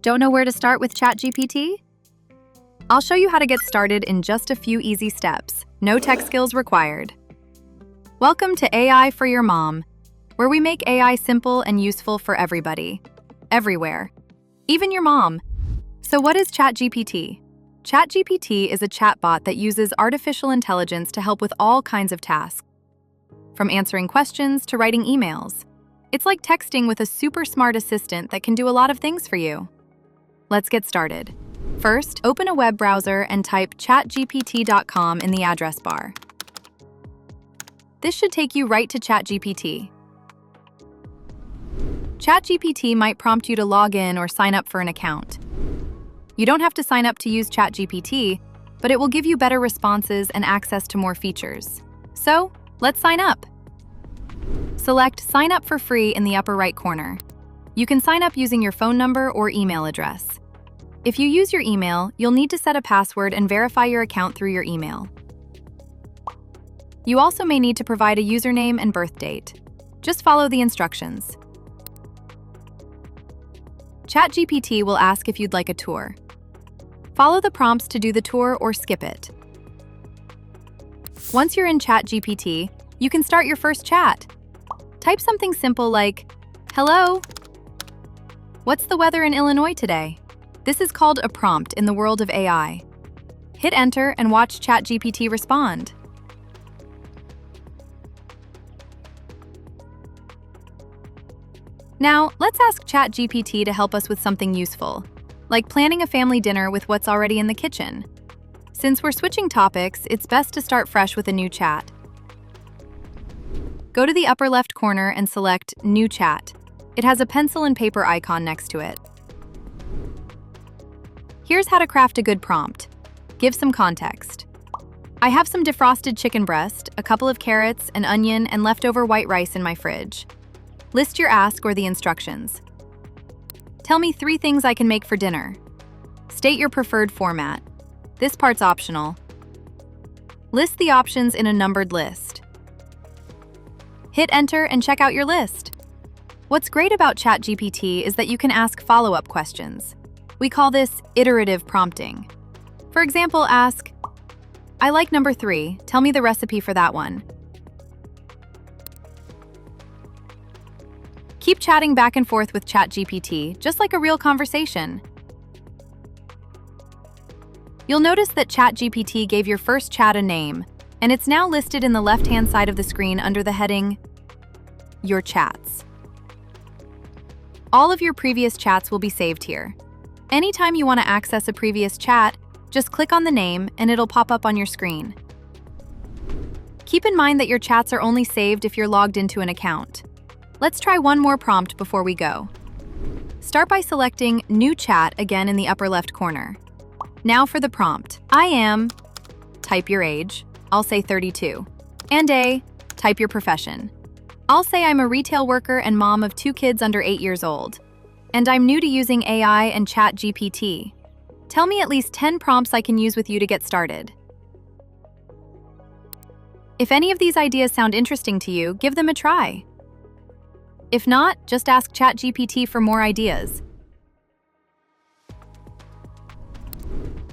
Don't know where to start with ChatGPT? I'll show you how to get started in just a few easy steps. No tech skills required. Welcome to AI for your mom, where we make AI simple and useful for everybody, everywhere, even your mom. So what is ChatGPT? ChatGPT is a chatbot that uses artificial intelligence to help with all kinds of tasks, from answering questions to writing emails. It's like texting with a super smart assistant that can do a lot of things for you. Let's get started. First, open a web browser and type chatgpt.com in the address bar. This should take you right to ChatGPT. ChatGPT might prompt you to log in or sign up for an account. You don't have to sign up to use ChatGPT, but it will give you better responses and access to more features. So, let's sign up. Select Sign Up for Free in the upper right corner. You can sign up using your phone number or email address. If you use your email, you'll need to set a password and verify your account through your email. You also may need to provide a username and birth date. Just follow the instructions. ChatGPT will ask if you'd like a tour. Follow the prompts to do the tour or skip it. Once you're in ChatGPT, you can start your first chat. Type something simple like, "Hello, what's the weather in Illinois today?" This is called a prompt in the world of AI. Hit enter and watch ChatGPT respond. Now, let's ask ChatGPT to help us with something useful, like planning a family dinner with what's already in the kitchen. Since we're switching topics, it's best to start fresh with a new chat. Go to the upper left corner and select New Chat. It has a pencil and paper icon next to it. Here's how to craft a good prompt. Give some context. I have some defrosted chicken breast, a couple of carrots, an onion, and leftover white rice in my fridge. List your ask or the instructions. Tell me 3 things I can make for dinner. State your preferred format. This part's optional. List the options in a numbered list. Hit enter and check out your list. What's great about ChatGPT is that you can ask follow-up questions. We call this iterative prompting. For example, ask, "I like number 3, tell me the recipe for that one." Keep chatting back and forth with ChatGPT, just like a real conversation. You'll notice that ChatGPT gave your first chat a name, and it's now listed in the left-hand side of the screen under the heading, Your Chats. All of your previous chats will be saved here. Anytime you want to access a previous chat, just click on the name and it'll pop up on your screen. Keep in mind that your chats are only saved if you're logged into an account. Let's try one more prompt before we go. Start by selecting New Chat again in the upper left corner. Now for the prompt. I am, type your age, I'll say 32, and type your profession. I'll say I'm a retail worker and mom of 2 kids under 8 years old. And I'm new to using AI and ChatGPT. Tell me at least 10 prompts I can use with you to get started. If any of these ideas sound interesting to you, give them a try. If not, just ask ChatGPT for more ideas.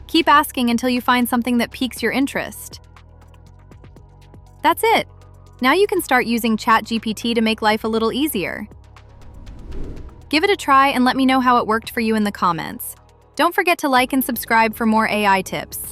Keep asking until you find something that piques your interest. That's it. Now you can start using ChatGPT to make life a little easier. Give it a try and let me know how it worked for you in the comments. Don't forget to like and subscribe for more AI tips.